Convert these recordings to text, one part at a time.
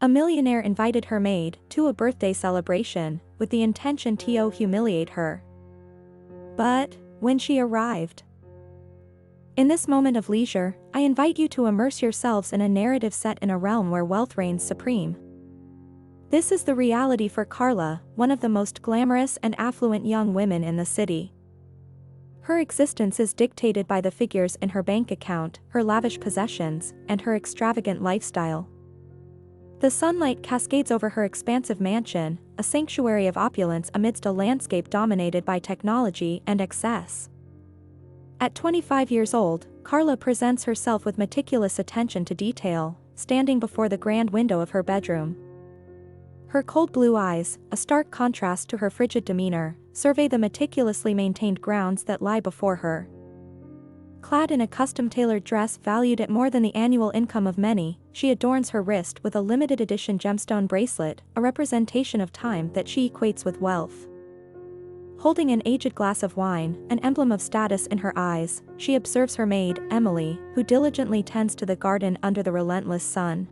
A millionaire invited her maid to a birthday celebration, with the intention to humiliate her. But, when she arrived, in this moment of leisure, I invite you to immerse yourselves in a narrative set in a realm where wealth reigns supreme. This is the reality for Carla, one of the most glamorous and affluent young women in the city. Her existence is dictated by the figures in her bank account, her lavish possessions, and her extravagant lifestyle. The sunlight cascades over her expansive mansion, a sanctuary of opulence amidst a landscape dominated by technology and excess. At 25 years old, Carla presents herself with meticulous attention to detail, standing before the grand window of her bedroom. Her cold blue eyes, a stark contrast to her frigid demeanor, survey the meticulously maintained grounds that lie before her. Clad in a custom-tailored dress valued at more than the annual income of many, she adorns her wrist with a limited-edition gemstone bracelet, a representation of time that she equates with wealth. Holding an aged glass of wine, an emblem of status in her eyes, she observes her maid, Emily, who diligently tends to the garden under the relentless sun.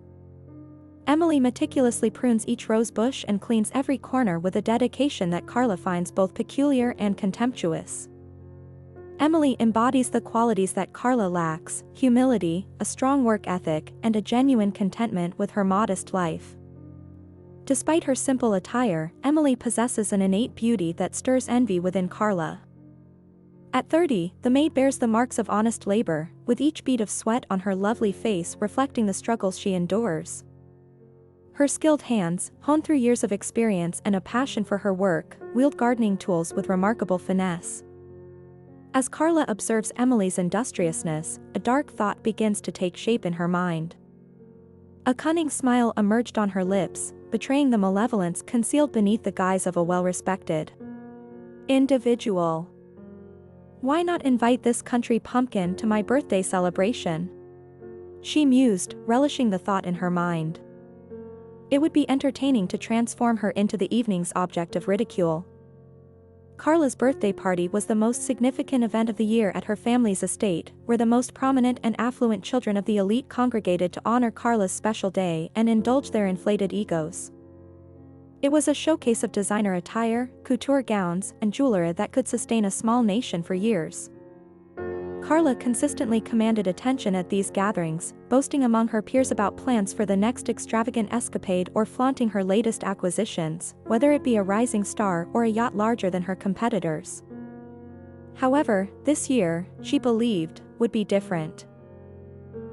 Emily meticulously prunes each rose bush and cleans every corner with a dedication that Carla finds both peculiar and contemptuous. Emily embodies the qualities that Carla lacks: humility, a strong work ethic, and a genuine contentment with her modest life. Despite her simple attire, Emily possesses an innate beauty that stirs envy within Carla. At 30, the maid bears the marks of honest labor, with each bead of sweat on her lovely face reflecting the struggles she endures. Her skilled hands, honed through years of experience and a passion for her work, wield gardening tools with remarkable finesse. As Carla observes Emily's industriousness, a dark thought begins to take shape in her mind. A cunning smile emerged on her lips, betraying the malevolence concealed beneath the guise of a well-respected individual. Why not invite this country pumpkin to my birthday celebration? She mused, relishing the thought in her mind. It would be entertaining to transform her into the evening's object of ridicule. Carla's birthday party was the most significant event of the year at her family's estate, where the most prominent and affluent children of the elite congregated to honor Carla's special day and indulge their inflated egos. It was a showcase of designer attire, couture gowns, and jewelry that could sustain a small nation for years. Carla consistently commanded attention at these gatherings, boasting among her peers about plans for the next extravagant escapade or flaunting her latest acquisitions, whether it be a rising star or a yacht larger than her competitors. However, this year, she believed, would be different.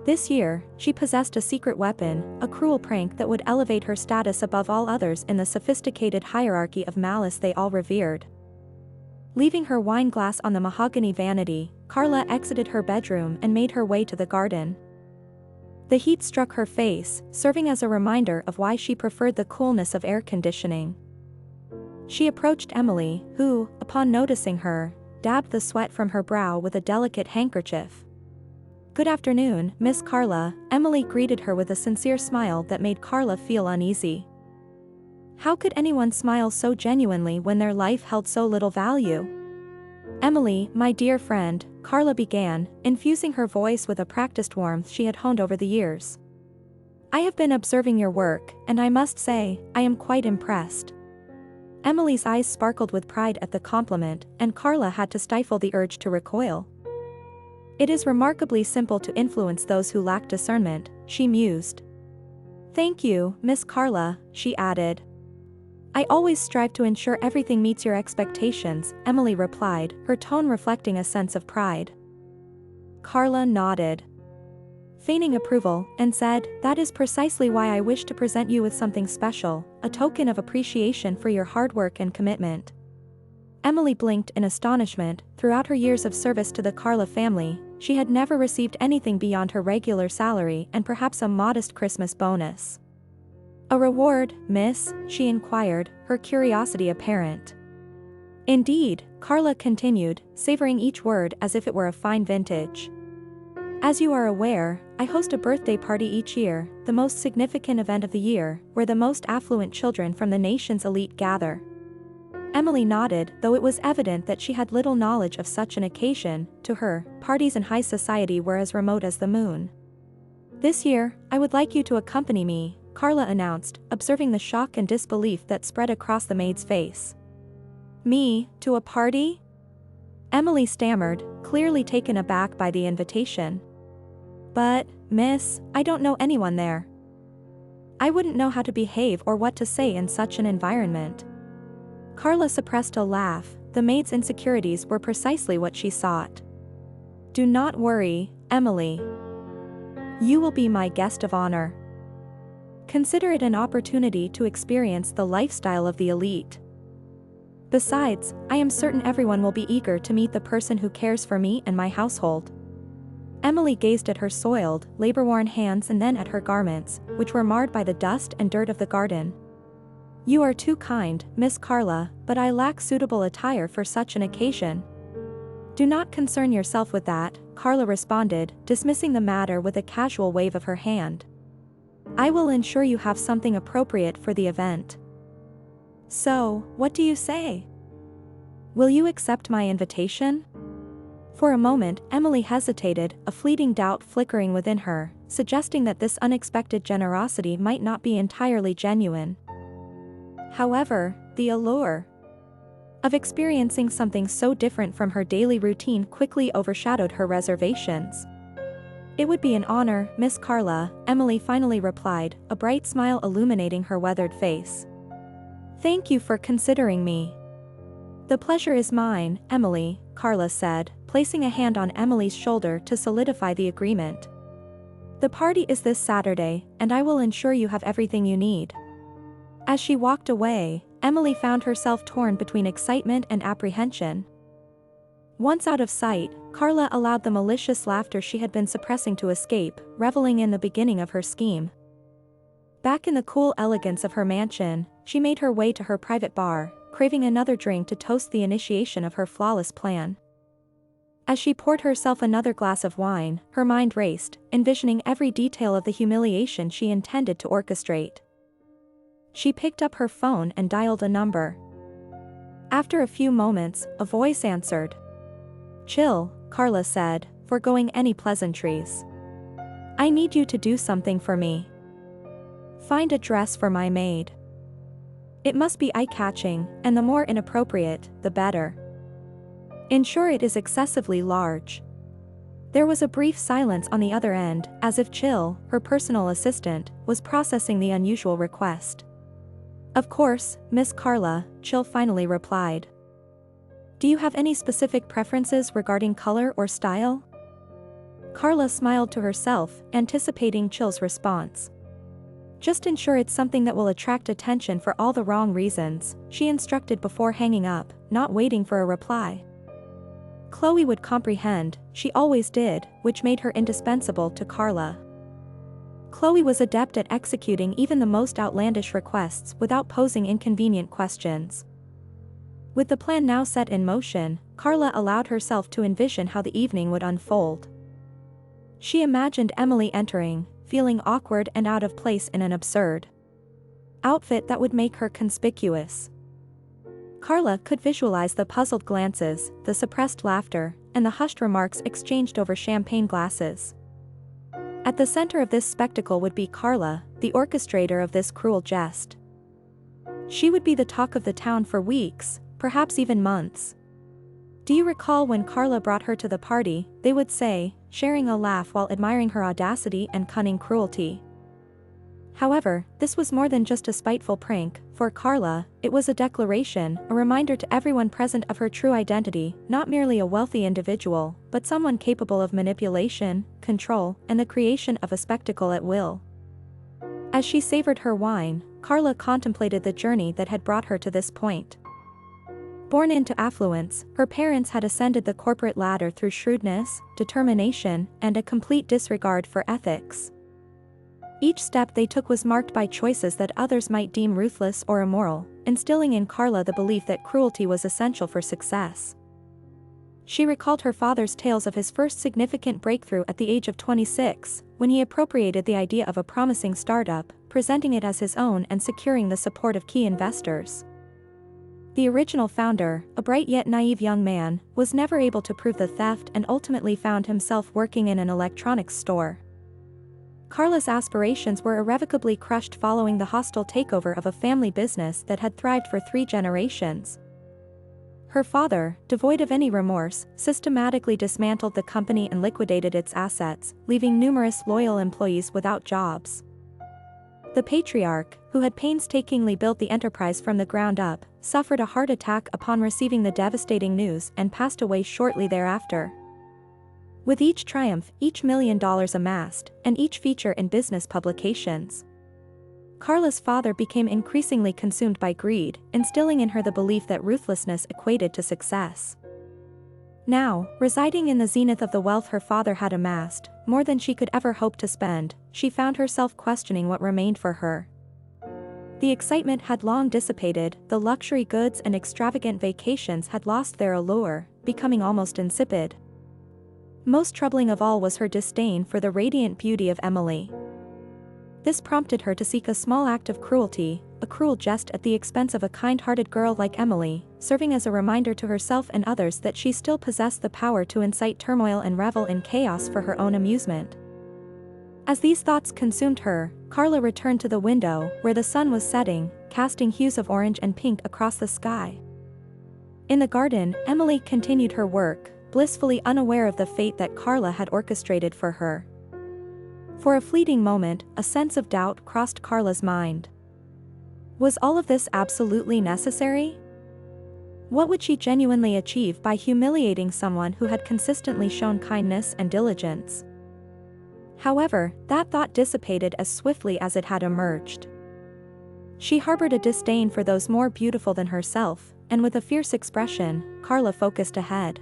This year, she possessed a secret weapon, a cruel prank that would elevate her status above all others in the sophisticated hierarchy of malice they all revered. Leaving her wine glass on the mahogany vanity, Carla exited her bedroom and made her way to the garden. The heat struck her face, serving as a reminder of why she preferred the coolness of air conditioning. She approached Emily, who, upon noticing her, dabbed the sweat from her brow with a delicate handkerchief. "Good afternoon, Miss Carla," Emily greeted her with a sincere smile that made Carla feel uneasy. How could anyone smile so genuinely when their life held so little value? "Emily, my dear friend," Carla began, infusing her voice with a practiced warmth she had honed over the years. "I have been observing your work, and I must say, I am quite impressed." Emily's eyes sparkled with pride at the compliment, and Carla had to stifle the urge to recoil. "It is remarkably simple to influence those who lack discernment," she mused. "Thank you, Miss Carla," she added. "I always strive to ensure everything meets your expectations," Emily replied, her tone reflecting a sense of pride. Carla nodded, feigning approval, and said, "That is precisely why I wish to present you with something special, a token of appreciation for your hard work and commitment." Emily blinked in astonishment. Throughout her years of service to the Carla family, she had never received anything beyond her regular salary and perhaps a modest Christmas bonus. "A reward, miss?" she inquired, her curiosity apparent. "Indeed," Carla continued, savoring each word as if it were a fine vintage. "As you are aware, I host a birthday party each year, the most significant event of the year, where the most affluent children from the nation's elite gather." Emily nodded, though it was evident that she had little knowledge of such an occasion. To her, parties in high society were as remote as the moon. "This year, I would like you to accompany me," Carla announced, observing the shock and disbelief that spread across the maid's face. Me, to a party? Emily stammered, clearly taken aback by the invitation. But, miss, I don't know anyone there. I wouldn't know how to behave or what to say in such an environment. Carla suppressed a laugh. The maid's insecurities were precisely what she sought. Do not worry, Emily. You will be my guest of honor. Consider it an opportunity to experience the lifestyle of the elite. Besides, I am certain everyone will be eager to meet the person who cares for me and my household. Emily gazed at her soiled, labor-worn hands and then at her garments, which were marred by the dust and dirt of the garden. You are too kind, Miss Carla, but I lack suitable attire for such an occasion. Do not concern yourself with that, Carla responded, dismissing the matter with a casual wave of her hand. I will ensure you have something appropriate for the event. So, what do you say? Will you accept my invitation? For a moment, Emily hesitated, a fleeting doubt flickering within her, suggesting that this unexpected generosity might not be entirely genuine. However, the allure of experiencing something so different from her daily routine quickly overshadowed her reservations. It would be an honor, Miss Carla, Emily finally replied, a bright smile illuminating her weathered face. Thank you for considering me. The pleasure is mine, Emily, Carla said, placing a hand on Emily's shoulder to solidify the agreement. The party is this Saturday, and I will ensure you have everything you need. As she walked away, Emily found herself torn between excitement and apprehension. Once out of sight, Carla allowed the malicious laughter she had been suppressing to escape, reveling in the beginning of her scheme. Back in the cool elegance of her mansion, she made her way to her private bar, craving another drink to toast the initiation of her flawless plan. As she poured herself another glass of wine, her mind raced, envisioning every detail of the humiliation she intended to orchestrate. She picked up her phone and dialed a number. After a few moments, a voice answered. Chill, Carla said, foregoing any pleasantries. I need you to do something for me. Find a dress for my maid. It must be eye-catching, and the more inappropriate, the better. Ensure it is excessively large. There was a brief silence on the other end, as if Chill, her personal assistant, was processing the unusual request. Of course, Miss Carla, Chill finally replied. Do you have any specific preferences regarding color or style? Carla smiled to herself, anticipating Chill's response. Just ensure it's something that will attract attention for all the wrong reasons, she instructed before hanging up, not waiting for a reply. Chloe would comprehend, she always did, which made her indispensable to Carla. Chloe was adept at executing even the most outlandish requests without posing inconvenient questions. With the plan now set in motion, Carla allowed herself to envision how the evening would unfold. She imagined Emily entering, feeling awkward and out of place in an absurd outfit that would make her conspicuous. Carla could visualize the puzzled glances, the suppressed laughter, and the hushed remarks exchanged over champagne glasses. At the center of this spectacle would be Carla, the orchestrator of this cruel jest. She would be the talk of the town for weeks, perhaps even months. Do you recall when Carla brought her to the party, they would say, sharing a laugh while admiring her audacity and cunning cruelty. However, this was more than just a spiteful prank. For Carla, it was a declaration, a reminder to everyone present of her true identity, not merely a wealthy individual, but someone capable of manipulation, control, and the creation of a spectacle at will. As she savored her wine, Carla contemplated the journey that had brought her to this point. Born into affluence, her parents had ascended the corporate ladder through shrewdness, determination, and a complete disregard for ethics. Each step they took was marked by choices that others might deem ruthless or immoral, instilling in Carla the belief that cruelty was essential for success. She recalled her father's tales of his first significant breakthrough at the age of 26, when he appropriated the idea of a promising startup, presenting it as his own and securing the support of key investors. The original founder, a bright yet naive young man, was never able to prove the theft and ultimately found himself working in an electronics store. Carla's aspirations were irrevocably crushed following the hostile takeover of a family business that had thrived for 3 generations. Her father, devoid of any remorse, systematically dismantled the company and liquidated its assets, leaving numerous loyal employees without jobs. The patriarch, who had painstakingly built the enterprise from the ground up, suffered a heart attack upon receiving the devastating news and passed away shortly thereafter. With each triumph, each $1 million amassed, and each feature in business publications, Carla's father became increasingly consumed by greed, instilling in her the belief that ruthlessness equated to success. Now, residing in the zenith of the wealth her father had amassed, more than she could ever hope to spend, she found herself questioning what remained for her. The excitement had long dissipated, the luxury goods and extravagant vacations had lost their allure, becoming almost insipid. Most troubling of all was her disdain for the radiant beauty of Emily. This prompted her to seek a small act of cruelty, a cruel jest at the expense of a kind-hearted girl like Emily, serving as a reminder to herself and others that she still possessed the power to incite turmoil and revel in chaos for her own amusement. As these thoughts consumed her, Carla returned to the window, where the sun was setting, casting hues of orange and pink across the sky. In the garden, Emily continued her work, blissfully unaware of the fate that Carla had orchestrated for her. For a fleeting moment, a sense of doubt crossed Carla's mind. Was all of this absolutely necessary? What would she genuinely achieve by humiliating someone who had consistently shown kindness and diligence? However, that thought dissipated as swiftly as it had emerged. She harbored a disdain for those more beautiful than herself, and with a fierce expression, Carla focused ahead.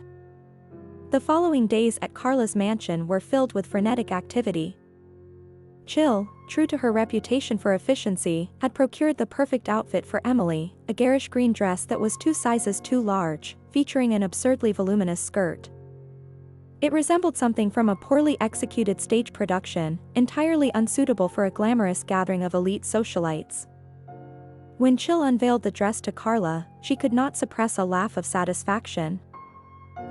The following days at Carla's mansion were filled with frenetic activity. Jill, true to her reputation for efficiency, had procured the perfect outfit for Emily, a garish green dress that was 2 sizes too large, featuring an absurdly voluminous skirt. It resembled something from a poorly executed stage production, entirely unsuitable for a glamorous gathering of elite socialites. When Jill unveiled the dress to Carla, she could not suppress a laugh of satisfaction.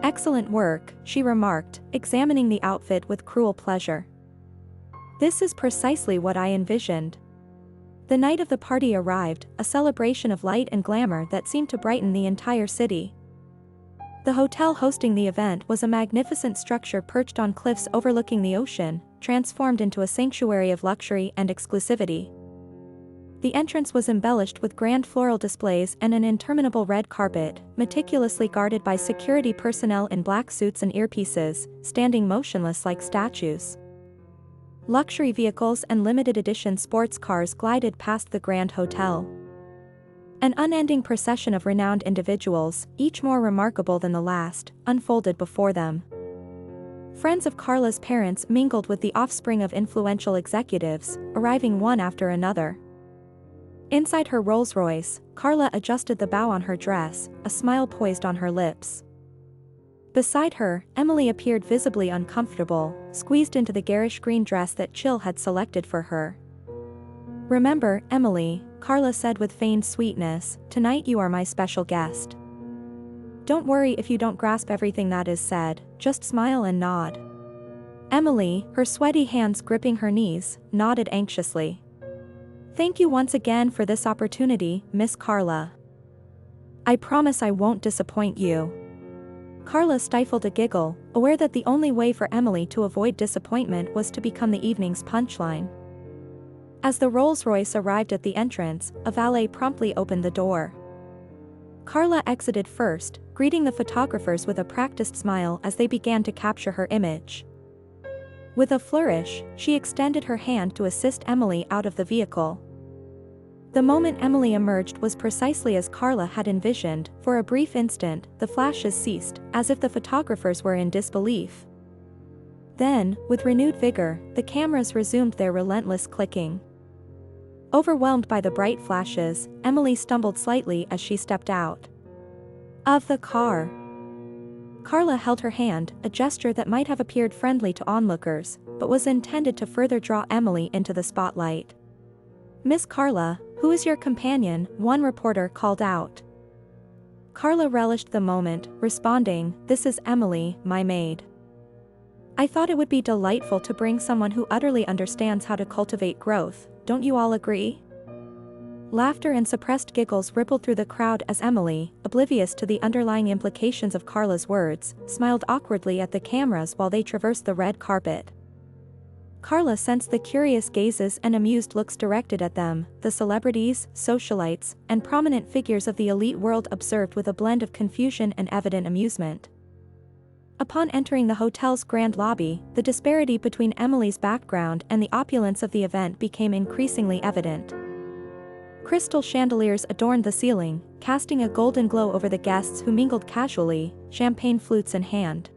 "Excellent work," she remarked, examining the outfit with cruel pleasure. "This is precisely what I envisioned." The night of the party arrived, a celebration of light and glamour that seemed to brighten the entire city. The hotel hosting the event was a magnificent structure perched on cliffs overlooking the ocean, transformed into a sanctuary of luxury and exclusivity. The entrance was embellished with grand floral displays and an interminable red carpet, meticulously guarded by security personnel in black suits and earpieces, standing motionless like statues. Luxury vehicles and limited-edition sports cars glided past the Grand Hotel. An unending procession of renowned individuals, each more remarkable than the last, unfolded before them. Friends of Carla's parents mingled with the offspring of influential executives, arriving one after another. Inside her Rolls-Royce, Carla adjusted the bow on her dress, a smile poised on her lips. Beside her, Emily appeared visibly uncomfortable, squeezed into the garish green dress that Jill had selected for her. "Remember, Emily," Carla said with feigned sweetness, "tonight you are my special guest. Don't worry if you don't grasp everything that is said, just smile and nod." Emily, her sweaty hands gripping her knees, nodded anxiously. "Thank you once again for this opportunity, Miss Carla. I promise I won't disappoint you." Carla stifled a giggle, aware that the only way for Emily to avoid disappointment was to become the evening's punchline. As the Rolls-Royce arrived at the entrance, a valet promptly opened the door. Carla exited first, greeting the photographers with a practiced smile as they began to capture her image. With a flourish, she extended her hand to assist Emily out of the vehicle. The moment Emily emerged was precisely as Carla had envisioned. For a brief instant, the flashes ceased, as if the photographers were in disbelief. Then, with renewed vigor, the cameras resumed their relentless clicking. Overwhelmed by the bright flashes, Emily stumbled slightly as she stepped out of the car. Carla held her hand, a gesture that might have appeared friendly to onlookers, but was intended to further draw Emily into the spotlight. "Miss Carla, who is your companion?" one reporter called out. Carla relished the moment, responding, "This is Emily, my maid. I thought it would be delightful to bring someone who utterly understands how to cultivate growth, don't you all agree? Laughter and suppressed giggles rippled through the crowd as Emily, oblivious to the underlying implications of Carla's words, smiled awkwardly at the cameras while they traversed the red carpet. Carla sensed the curious gazes and amused looks directed at them. The celebrities, socialites, and prominent figures of the elite world observed with a blend of confusion and evident amusement. Upon entering the hotel's grand lobby, the disparity between Emily's background and the opulence of the event became increasingly evident. Crystal chandeliers adorned the ceiling, casting a golden glow over the guests who mingled casually, champagne flutes in hand.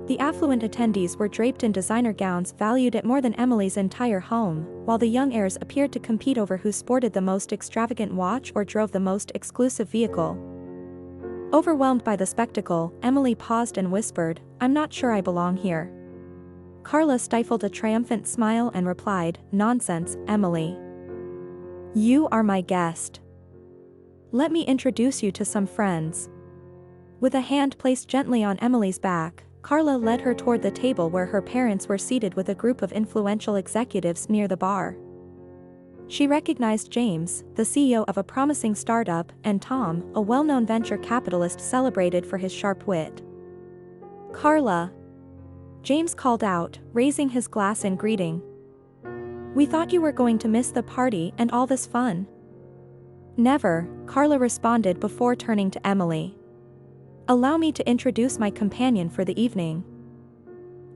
The affluent attendees were draped in designer gowns valued at more than Emily's entire home, while the young heirs appeared to compete over who sported the most extravagant watch or drove the most exclusive vehicle. Overwhelmed by the spectacle, Emily paused and whispered, "I'm not sure I belong here." Carla stifled a triumphant smile and replied, "Nonsense, Emily. You are my guest. Let me introduce you to some friends." With a hand placed gently on Emily's back, Carla led her toward the table where her parents were seated with a group of influential executives near the bar. She recognized James, the CEO of a promising startup, and Tom, a well-known venture capitalist celebrated for his sharp wit. "Carla," James called out, raising his glass in greeting. "We thought you were going to miss the party and all this fun." "Never," Carla responded before turning to Emily. "Allow me to introduce my companion for the evening.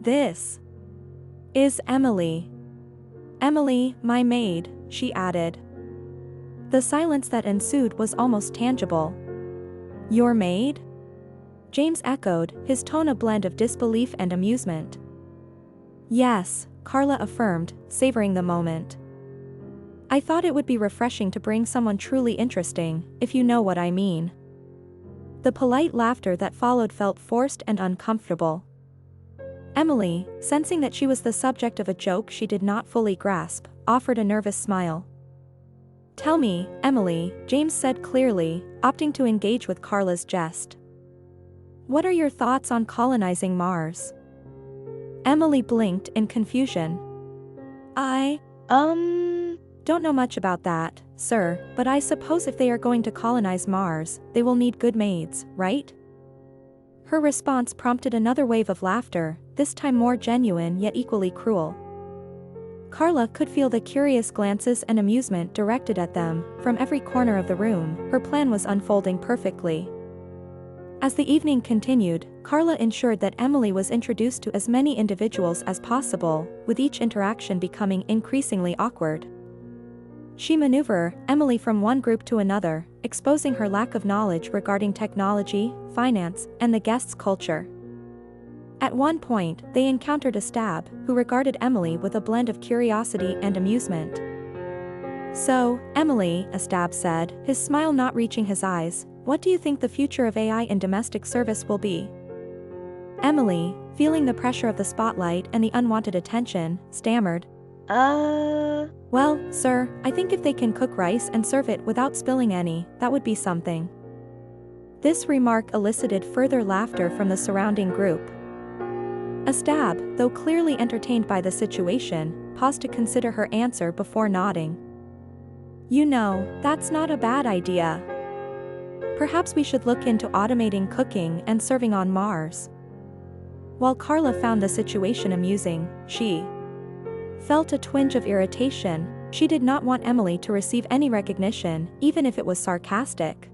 This is Emily. Emily, my maid," she added. The silence that ensued was almost tangible. "Your maid?" James echoed, his tone a blend of disbelief and amusement. "Yes," Carla affirmed, savoring the moment. "I thought it would be refreshing to bring someone truly interesting, if you know what I mean." The polite laughter that followed felt forced and uncomfortable. Emily, sensing that she was the subject of a joke she did not fully grasp, offered a nervous smile. "Tell me, Emily," James said clearly, opting to engage with Carla's jest. "What are your thoughts on colonizing Mars?" Emily blinked in confusion. "I don't know much about that, sir, but I suppose if they are going to colonize Mars, they will need good maids, right?" Her response prompted another wave of laughter, this time more genuine yet equally cruel. Carla could feel the curious glances and amusement directed at them from every corner of the room. Her plan was unfolding perfectly. As the evening continued, Carla ensured that Emily was introduced to as many individuals as possible, with each interaction becoming increasingly awkward. She maneuvered Emily from one group to another, exposing her lack of knowledge regarding technology, finance, and the guests' culture. At one point, they encountered Astab, who regarded Emily with a blend of curiosity and amusement. "So, Emily," Astab said, his smile not reaching his eyes, "what do you think the future of AI in domestic service will be?" Emily, feeling the pressure of the spotlight and the unwanted attention, stammered, Well, sir, I think if they can cook rice and serve it without spilling any, that would be something." This remark elicited further laughter from the surrounding group. Astab, though clearly entertained by the situation, paused to consider her answer before nodding. "You know, that's not a bad idea. Perhaps we should look into automating cooking and serving on Mars." While Carla found the situation amusing, she felt a twinge of irritation. She did not want Emily to receive any recognition, even if it was sarcastic.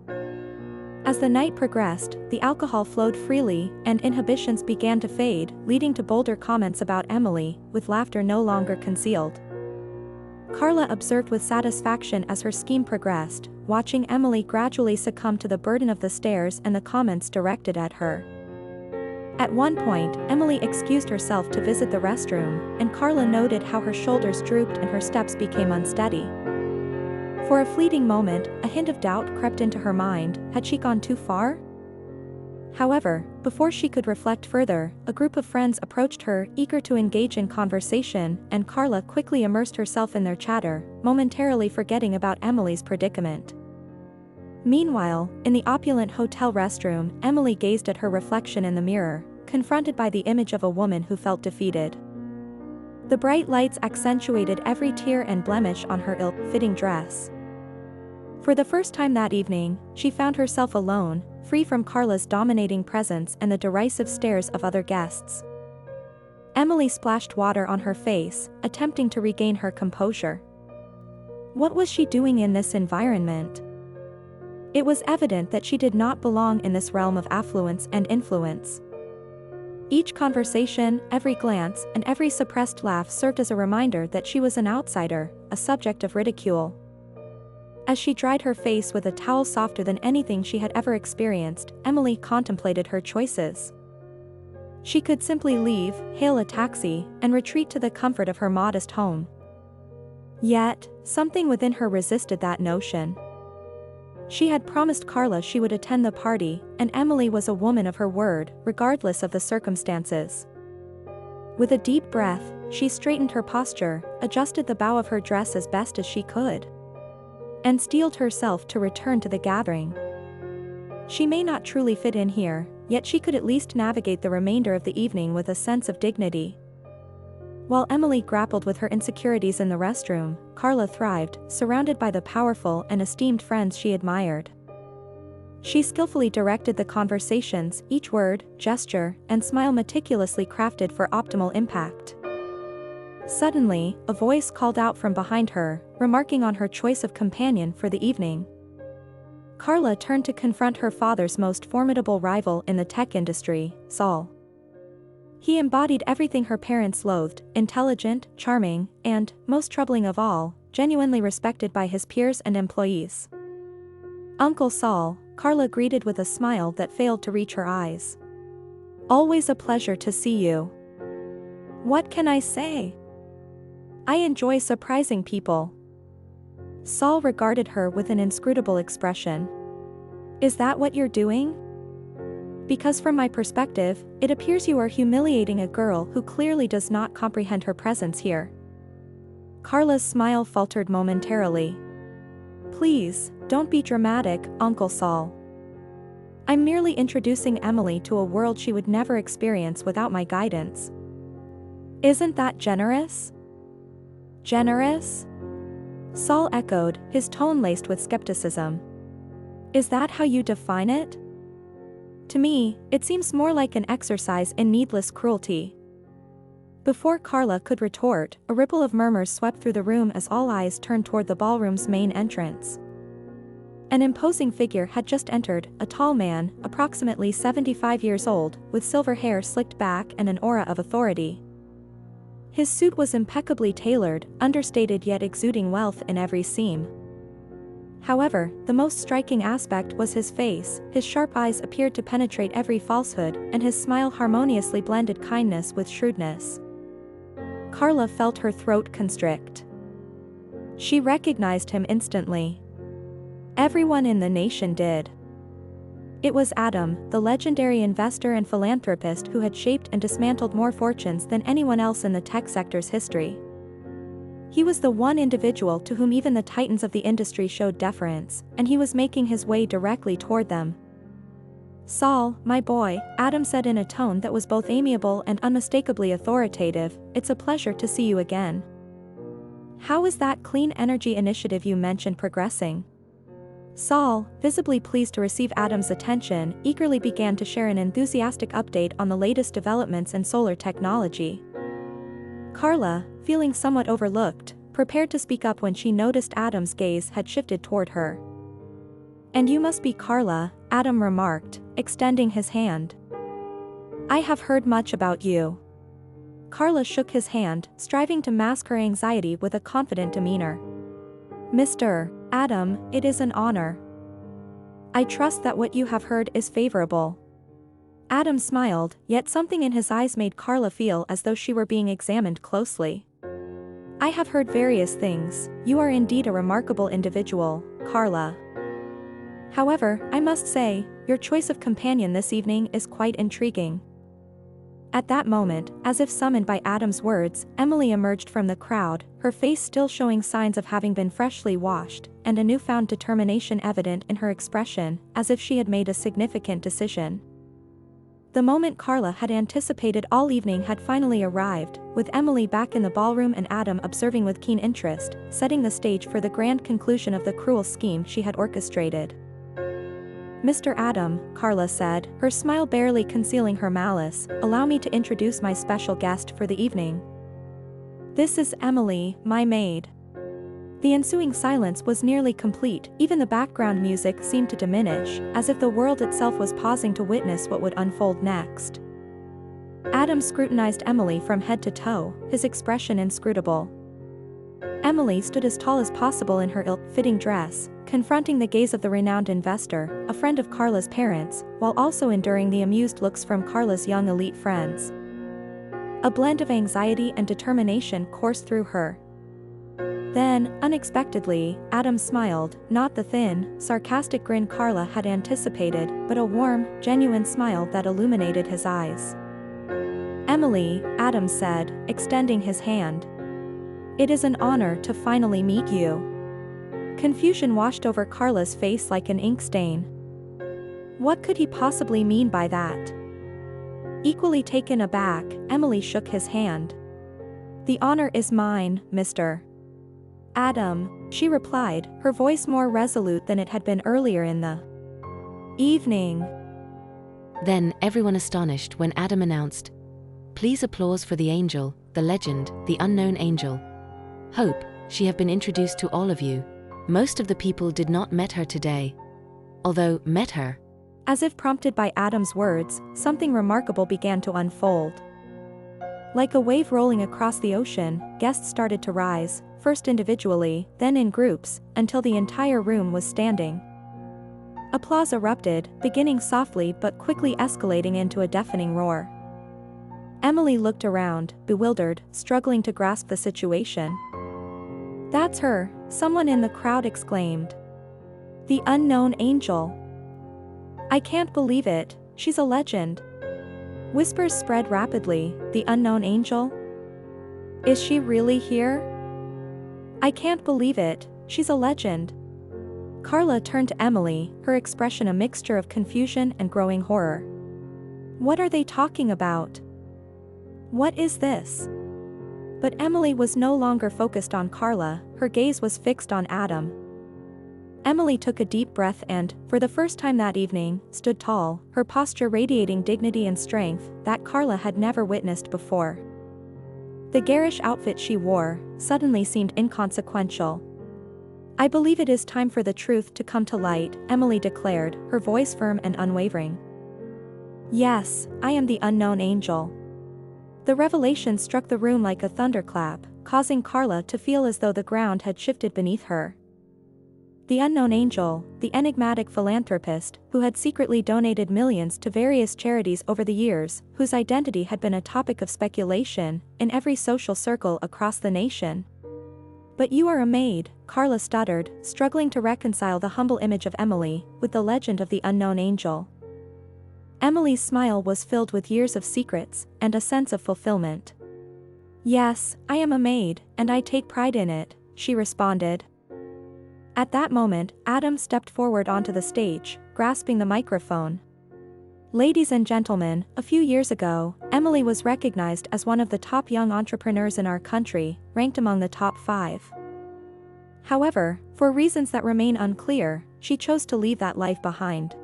As the night progressed, the alcohol flowed freely, and inhibitions began to fade, leading to bolder comments about Emily, with laughter no longer concealed. Carla observed with satisfaction as her scheme progressed, watching Emily gradually succumb to the burden of the stares and the comments directed at her. At one point, Emily excused herself to visit the restroom, and Carla noted how her shoulders drooped and her steps became unsteady. For a fleeting moment, a hint of doubt crept into her mind. Had she gone too far? However, before she could reflect further, a group of friends approached her, eager to engage in conversation, and Carla quickly immersed herself in their chatter, momentarily forgetting about Emily's predicament. Meanwhile, in the opulent hotel restroom, Emily gazed at her reflection in the mirror, confronted by the image of a woman who felt defeated. The bright lights accentuated every tear and blemish on her ill-fitting dress. For the first time that evening, she found herself alone, free from Carla's dominating presence and the derisive stares of other guests. Emily splashed water on her face, attempting to regain her composure. What was she doing in this environment? It was evident that she did not belong in this realm of affluence and influence. Each conversation, every glance, and every suppressed laugh served as a reminder that she was an outsider, a subject of ridicule. As she dried her face with a towel softer than anything she had ever experienced, Emily contemplated her choices. She could simply leave, hail a taxi, and retreat to the comfort of her modest home. Yet, something within her resisted that notion. She had promised Carla she would attend the party, and Emily was a woman of her word, regardless of the circumstances. With a deep breath, she straightened her posture, adjusted the bow of her dress as best as she could, and steeled herself to return to the gathering. She may not truly fit in here, yet she could at least navigate the remainder of the evening with a sense of dignity. While Emily grappled with her insecurities in the restroom, Carla thrived, surrounded by the powerful and esteemed friends she admired. She skillfully directed the conversations, each word, gesture, and smile meticulously crafted for optimal impact. Suddenly, a voice called out from behind her, remarking on her choice of companion for the evening. Carla turned to confront her father's most formidable rival in the tech industry, Saul. He embodied everything her parents loathed: intelligent, charming, and, most troubling of all, genuinely respected by his peers and employees. "Uncle Saul," Carla greeted with a smile that failed to reach her eyes. "Always a pleasure to see you. What can I say? I enjoy surprising people." Saul regarded her with an inscrutable expression. "Is that what you're doing? Because from my perspective, it appears you are humiliating a girl who clearly does not comprehend her presence here." Carla's smile faltered momentarily. "Please, don't be dramatic, Uncle Saul. I'm merely introducing Emily to a world she would never experience without my guidance. Isn't that generous?" "Generous?" Saul echoed, his tone laced with skepticism. "Is that how you define it? To me, it seems more like an exercise in needless cruelty." Before Carla could retort, a ripple of murmurs swept through the room as all eyes turned toward the ballroom's main entrance. An imposing figure had just entered, a tall man, approximately 75 years old, with silver hair slicked back and an aura of authority. His suit was impeccably tailored, understated yet exuding wealth in every seam. However, the most striking aspect was his face. His sharp eyes appeared to penetrate every falsehood, and his smile harmoniously blended kindness with shrewdness. Carla felt her throat constrict. She recognized him instantly. Everyone in the nation did. It was Adam, the legendary investor and philanthropist who had shaped and dismantled more fortunes than anyone else in the tech sector's history. He was the one individual to whom even the titans of the industry showed deference, and he was making his way directly toward them. "Saul, my boy," Adam said in a tone that was both amiable and unmistakably authoritative, "it's a pleasure to see you again. How is that clean energy initiative you mentioned progressing?" Saul, visibly pleased to receive Adam's attention, eagerly began to share an enthusiastic update on the latest developments in solar technology. Carla, feeling somewhat overlooked, prepared to speak up when she noticed Adam's gaze had shifted toward her. "And you must be Carla," Adam remarked, extending his hand. "I have heard much about you." Carla shook his hand, striving to mask her anxiety with a confident demeanor. "Mr. Adam, it is an honor. I trust that what you have heard is favorable." Adam smiled, yet something in his eyes made Carla feel as though she were being examined closely. "I have heard various things. You are indeed a remarkable individual, Carla. However, I must say, your choice of companion this evening is quite intriguing." At that moment, as if summoned by Adam's words, Emily emerged from the crowd, her face still showing signs of having been freshly washed, and a newfound determination evident in her expression, as if she had made a significant decision. The moment Carla had anticipated all evening had finally arrived, with Emily back in the ballroom and Adam observing with keen interest, setting the stage for the grand conclusion of the cruel scheme she had orchestrated. "Mr. Adam," Carla said, her smile barely concealing her malice, "allow me to introduce my special guest for the evening. This is Emily, my maid." The ensuing silence was nearly complete, even the background music seemed to diminish, as if the world itself was pausing to witness what would unfold next. Adam scrutinized Emily from head to toe, his expression inscrutable. Emily stood as tall as possible in her ill-fitting dress, confronting the gaze of the renowned investor, a friend of Carla's parents, while also enduring the amused looks from Carla's young elite friends. A blend of anxiety and determination coursed through her. Then, unexpectedly, Adam smiled, not the thin, sarcastic grin Carla had anticipated, but a warm, genuine smile that illuminated his eyes. "Emily," Adam said, extending his hand. "It is an honor to finally meet you." Confusion washed over Carla's face like an ink stain. What could he possibly mean by that? Equally taken aback, Emily shook his hand. "The honor is mine, Mr. Adam," she replied, her voice more resolute than it had been earlier in the evening. Then, everyone astonished when Adam announced, "Please applause for the angel, the legend, the unknown angel. Hope, she have been introduced to all of you. Most of the people did not met her today. Although, met her." As if prompted by Adam's words, something remarkable began to unfold. Like a wave rolling across the ocean, guests started to rise, first individually, then in groups, until the entire room was standing. Applause erupted, beginning softly but quickly escalating into a deafening roar. Emily looked around, bewildered, struggling to grasp the situation. "That's her," someone in the crowd exclaimed. "The unknown angel. I can't believe it, she's a legend." Whispers spread rapidly. "The unknown angel? Is she really here? I can't believe it, she's a legend." Carla turned to Emily, her expression a mixture of confusion and growing horror. "What are they talking about? What is this?" But Emily was no longer focused on Carla, her gaze was fixed on Adam. Emily took a deep breath and, for the first time that evening, stood tall, her posture radiating dignity and strength that Carla had never witnessed before. The garish outfit she wore suddenly seemed inconsequential. "I believe it is time for the truth to come to light," Emily declared, her voice firm and unwavering. "Yes, I am the unknown angel." The revelation struck the room like a thunderclap, causing Carla to feel as though the ground had shifted beneath her. The unknown angel, the enigmatic philanthropist, who had secretly donated millions to various charities over the years, whose identity had been a topic of speculation in every social circle across the nation. "But you are a maid," Carla stuttered, struggling to reconcile the humble image of Emily with the legend of the unknown angel. Emily's smile was filled with years of secrets and a sense of fulfillment. "Yes, I am a maid, and I take pride in it," she responded. At that moment, Adam stepped forward onto the stage, grasping the microphone. "Ladies and gentlemen, a few years ago, Emily was recognized as one of the top young entrepreneurs in our country, ranked among the top 5. However, for reasons that remain unclear, she chose to leave that life behind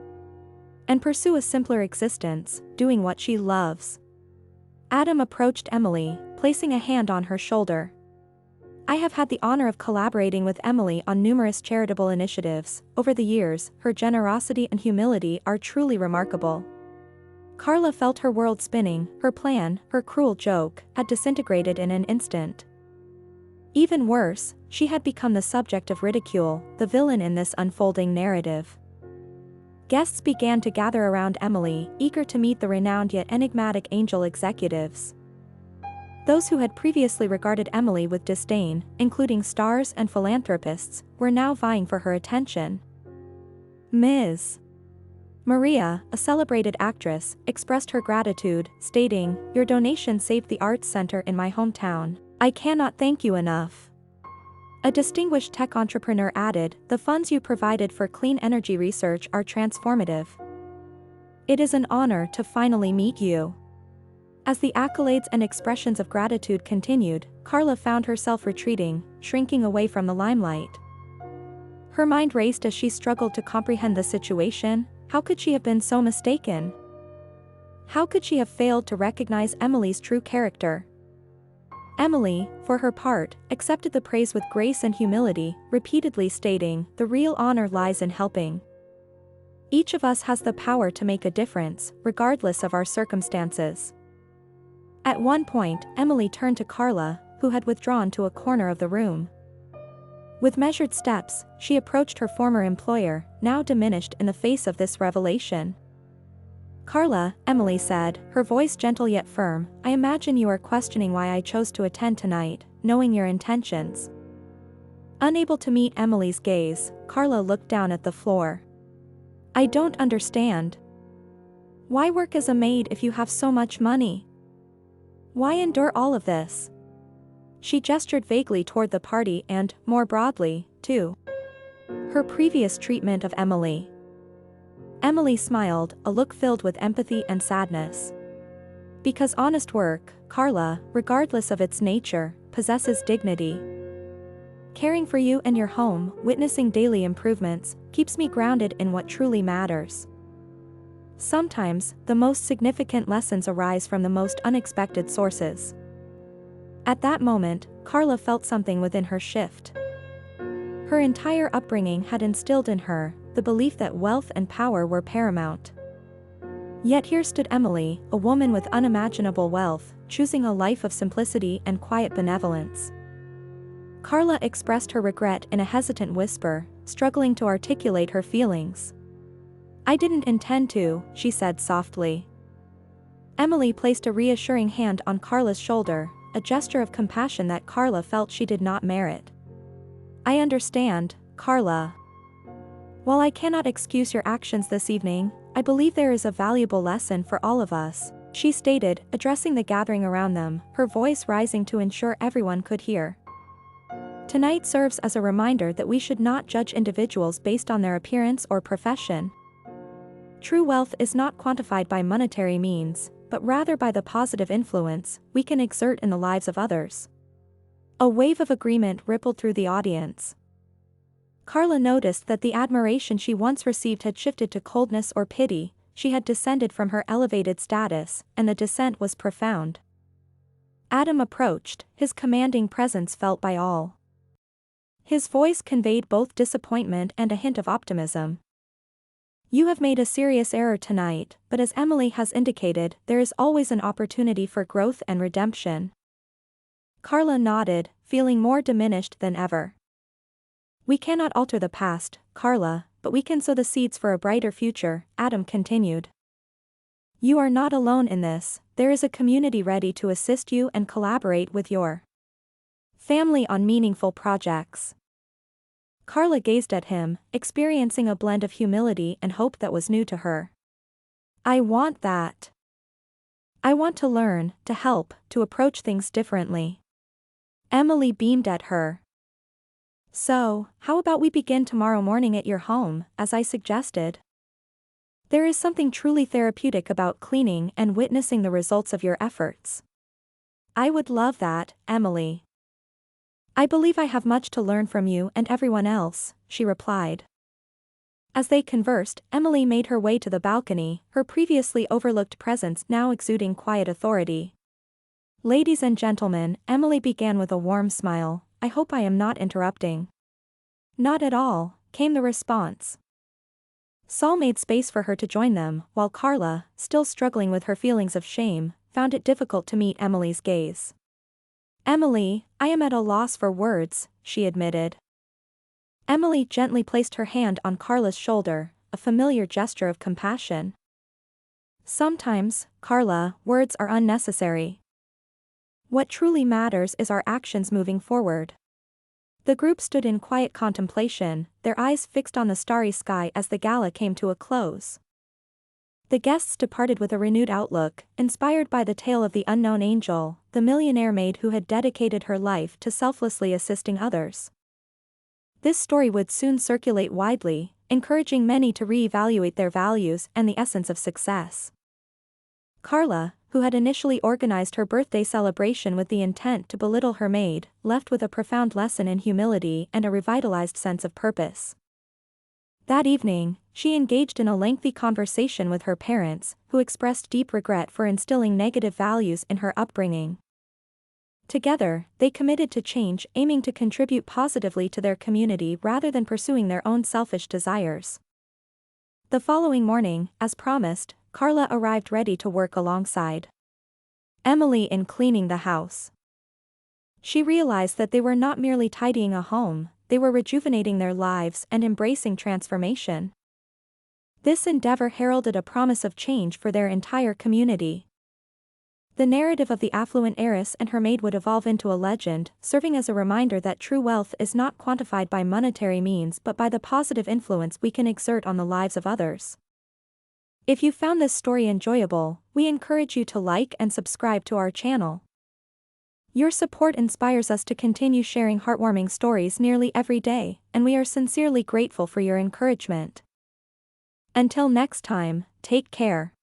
and pursue a simpler existence, doing what she loves." Adam approached Emily, placing a hand on her shoulder. "I have had the honor of collaborating with Emily on numerous charitable initiatives. Over the years, her generosity and humility are truly remarkable." Carla felt her world spinning, her plan, her cruel joke, had disintegrated in an instant. Even worse, she had become the subject of ridicule, the villain in this unfolding narrative. Guests began to gather around Emily, eager to meet the renowned yet enigmatic angel executives. Those who had previously regarded Emily with disdain, including stars and philanthropists, were now vying for her attention. Ms. Maria, a celebrated actress, expressed her gratitude, stating, "Your donation saved the arts center in my hometown. I cannot thank you enough." A distinguished tech entrepreneur added, "The funds you provided for clean energy research are transformative." It is an honor to finally meet you." As the accolades and expressions of gratitude continued, Carla found herself retreating, shrinking away from the limelight. Her mind raced as she struggled to comprehend the situation. How could she have been so mistaken? How could she have failed to recognize Emily's true character? Emily, for her part, accepted the praise with grace and humility, repeatedly stating, "The real honor lies in helping." Each of us has the power to make a difference, regardless of our circumstances. At one point, Emily turned to Carla, who had withdrawn to a corner of the room. With measured steps, she approached her former employer, now diminished in the face of this revelation. "Carla," Emily said, her voice gentle yet firm, "I imagine you are questioning why I chose to attend tonight, knowing your intentions." Unable to meet Emily's gaze, Carla looked down at the floor. "I don't understand. Why work as a maid if you have so much money? Why endure all of this?" She gestured vaguely toward the party and, more broadly, to her previous treatment of Emily. Emily smiled, a look filled with empathy and sadness. "Because honest work, Carla, regardless of its nature, possesses dignity. Caring for you and your home, witnessing daily improvements, keeps me grounded in what truly matters. Sometimes, the most significant lessons arise from the most unexpected sources." At that moment, Carla felt something within her shift. Her entire upbringing had instilled in her the belief that wealth and power were paramount. Yet here stood Emily, a woman with unimaginable wealth, choosing a life of simplicity and quiet benevolence. Carla expressed her regret in a hesitant whisper, struggling to articulate her feelings. "I didn't intend to," she said softly. Emily placed a reassuring hand on Carla's shoulder, a gesture of compassion that Carla felt she did not merit. "I understand, Carla. While I cannot excuse your actions this evening, I believe there is a valuable lesson for all of us," she stated, addressing the gathering around them, her voice rising to ensure everyone could hear. "Tonight serves as a reminder that we should not judge individuals based on their appearance or profession. True wealth is not quantified by monetary means, but rather by the positive influence we can exert in the lives of others." A wave of agreement rippled through the audience. Carla noticed that the admiration she once received had shifted to coldness or pity. She had descended from her elevated status, and the descent was profound. Adam approached, his commanding presence felt by all. His voice conveyed both disappointment and a hint of optimism. "You have made a serious error tonight, but as Emily has indicated, there is always an opportunity for growth and redemption." Carla nodded, feeling more diminished than ever. "We cannot alter the past, Carla, but we can sow the seeds for a brighter future," Adam continued. "You are not alone in this, there is a community ready to assist you and collaborate with your family on meaningful projects." Carla gazed at him, experiencing a blend of humility and hope that was new to her. "I want that. I want to learn, to help, to approach things differently." Emily beamed at her. "So, how about we begin tomorrow morning at your home, as I suggested? There is something truly therapeutic about cleaning and witnessing the results of your efforts." "I would love that, Emily. I believe I have much to learn from you and everyone else," she replied. As they conversed, Emily made her way to the balcony, her previously overlooked presence now exuding quiet authority. "Ladies and gentlemen," Emily began with a warm smile, "I hope I am not interrupting." "Not at all," came the response. Saul made space for her to join them, while Carla, still struggling with her feelings of shame, found it difficult to meet Emily's gaze. "Emily, I am at a loss for words," she admitted. Emily gently placed her hand on Carla's shoulder, a familiar gesture of compassion. "Sometimes, Carla, words are unnecessary. What truly matters is our actions moving forward." The group stood in quiet contemplation, their eyes fixed on the starry sky as the gala came to a close. The guests departed with a renewed outlook, inspired by the tale of the unknown angel, the millionaire maid who had dedicated her life to selflessly assisting others. This story would soon circulate widely, encouraging many to reevaluate their values and the essence of success. Carla, who had initially organized her birthday celebration with the intent to belittle her maid, left with a profound lesson in humility and a revitalized sense of purpose. That evening, she engaged in a lengthy conversation with her parents, who expressed deep regret for instilling negative values in her upbringing. Together, they committed to change, aiming to contribute positively to their community rather than pursuing their own selfish desires. The following morning, as promised, Carla arrived ready to work alongside Emily in cleaning the house. She realized that they were not merely tidying a home, they were rejuvenating their lives and embracing transformation. This endeavor heralded a promise of change for their entire community. The narrative of the affluent heiress and her maid would evolve into a legend, serving as a reminder that true wealth is not quantified by monetary means but by the positive influence we can exert on the lives of others. If you found this story enjoyable, we encourage you to like and subscribe to our channel. Your support inspires us to continue sharing heartwarming stories nearly every day, and we are sincerely grateful for your encouragement. Until next time, take care.